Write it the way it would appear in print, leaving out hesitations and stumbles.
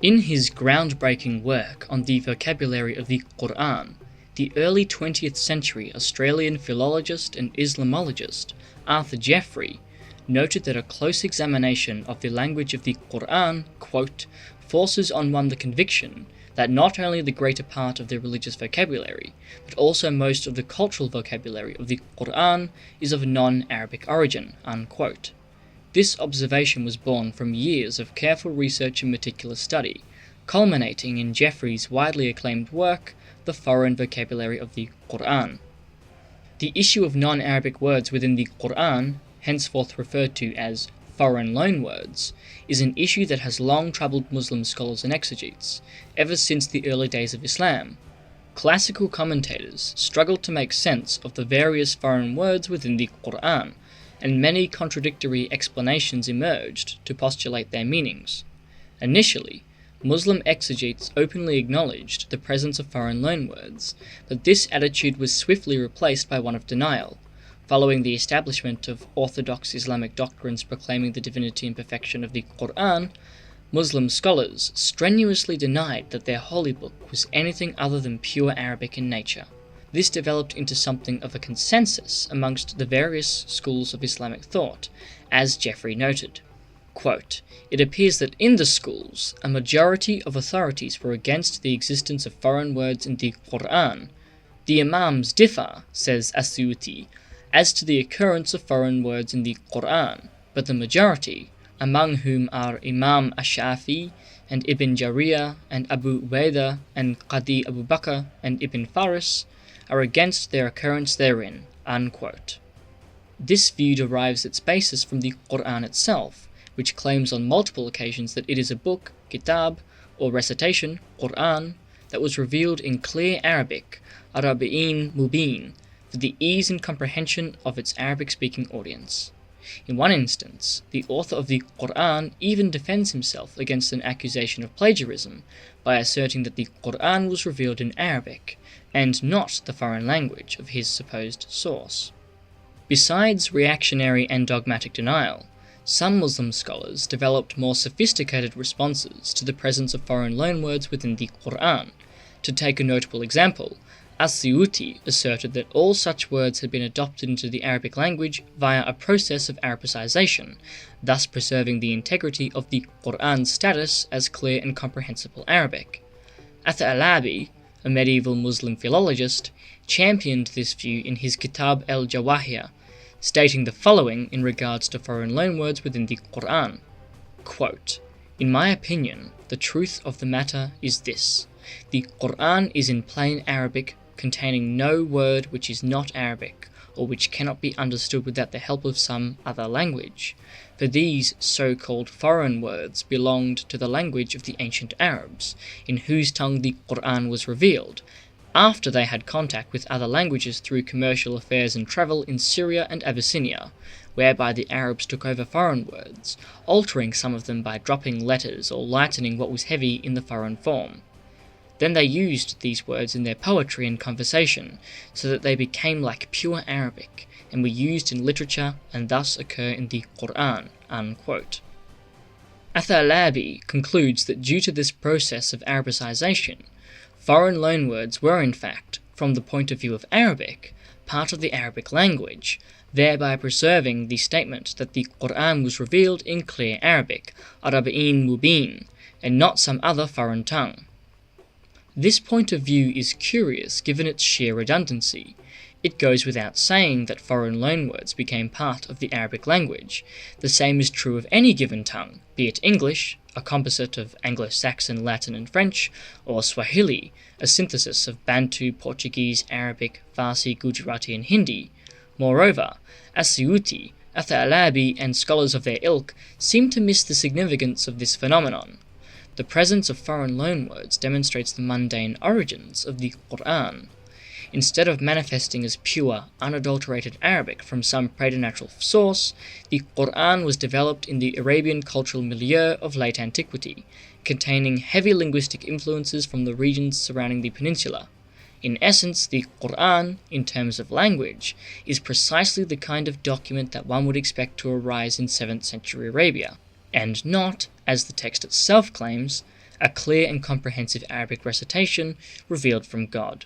In his groundbreaking work on the vocabulary of the Qur'an, the early 20th century Australian philologist and Islamologist Arthur Jeffrey noted that a close examination of the language of the Qur'an, quote, forces on one the conviction that not only the greater part of the religious vocabulary, but also most of the cultural vocabulary of the Qur'an is of non-Arabic origin, unquote. This observation was born from years of careful research and meticulous study, culminating in Jeffrey's widely acclaimed work, The Foreign Vocabulary of the Qur'an. The issue of non-Arabic words within the Qur'an, henceforth referred to as foreign loanwords, is an issue that has long troubled Muslim scholars and exegetes, ever since the early days of Islam. Classical commentators struggled to make sense of the various foreign words within the Qur'an, and many contradictory explanations emerged to postulate their meanings. Initially, Muslim exegetes openly acknowledged the presence of foreign loanwords, but this attitude was swiftly replaced by one of denial. Following the establishment of orthodox Islamic doctrines proclaiming the divinity and perfection of the Qur'an, Muslim scholars strenuously denied that their holy book was anything other than pure Arabic in nature. This developed into something of a consensus amongst the various schools of Islamic thought, as Jeffrey noted. Quote, it appears that in the schools, a majority of authorities were against the existence of foreign words in the Qur'an. The Imams differ, says As-Suyuti, as to the occurrence of foreign words in the Qur'an, but the majority, among whom are Imam Ash-Shafi and Ibn Jariyah and Abu Ubaidah and Qadi Abu Bakr and Ibn Faris, are against their occurrence therein, unquote. This view derives its basis from the Qur'an itself, which claims on multiple occasions that it is a book, kitab, or recitation, Qur'an, that was revealed in clear Arabic, Arabi'in Mubin, for the ease and comprehension of its Arabic-speaking audience. In one instance, the author of the Qur'an even defends himself against an accusation of plagiarism by asserting that the Qur'an was revealed in Arabic, and not the foreign language of his supposed source. Besides reactionary and dogmatic denial, some Muslim scholars developed more sophisticated responses to the presence of foreign loanwords within the Qur'an. To take a notable example, As-Suyuti asserted that all such words had been adopted into the Arabic language via a process of Arabicization, thus preserving the integrity of the Qur'an's status as clear and comprehensible Arabic. Ath-Alabi, a medieval Muslim philologist, championed this view in his Kitab al-Jawahir, stating the following in regards to foreign loanwords within the Qur'an. Quote, in my opinion, the truth of the matter is this. The Qur'an is in plain Arabic, containing no word which is not Arabic, or which cannot be understood without the help of some other language, for these so-called foreign words belonged to the language of the ancient Arabs, in whose tongue the Qur'an was revealed, after they had contact with other languages through commercial affairs and travel in Syria and Abyssinia, whereby the Arabs took over foreign words, altering some of them by dropping letters or lightening what was heavy in the foreign form. Then they used these words in their poetry and conversation, so that they became like pure Arabic, and were used in literature and thus occur in the Qur'an, unquote. Ath-Alabi concludes that due to this process of Arabicization, foreign loanwords were in fact, from the point of view of Arabic, part of the Arabic language, thereby preserving the statement that the Qur'an was revealed in clear Arabic, Arabi'in Mubin, and not some other foreign tongue. This point of view is curious given its sheer redundancy. It goes without saying that foreign loanwords became part of the Arabic language. The same is true of any given tongue, be it English, a composite of Anglo-Saxon, Latin and French, or Swahili, a synthesis of Bantu, Portuguese, Arabic, Farsi, Gujarati and Hindi. Moreover, As-Suyuti, Ath-Alabi and scholars of their ilk seem to miss the significance of this phenomenon. The presence of foreign loanwords demonstrates the mundane origins of the Qur'an. Instead of manifesting as pure, unadulterated Arabic from some preternatural source, the Qur'an was developed in the Arabian cultural milieu of late antiquity, containing heavy linguistic influences from the regions surrounding the peninsula. In essence, the Qur'an, in terms of language, is precisely the kind of document that one would expect to arise in 7th century Arabia, and not, as the text itself claims, a clear and comprehensive Arabic recitation revealed from God.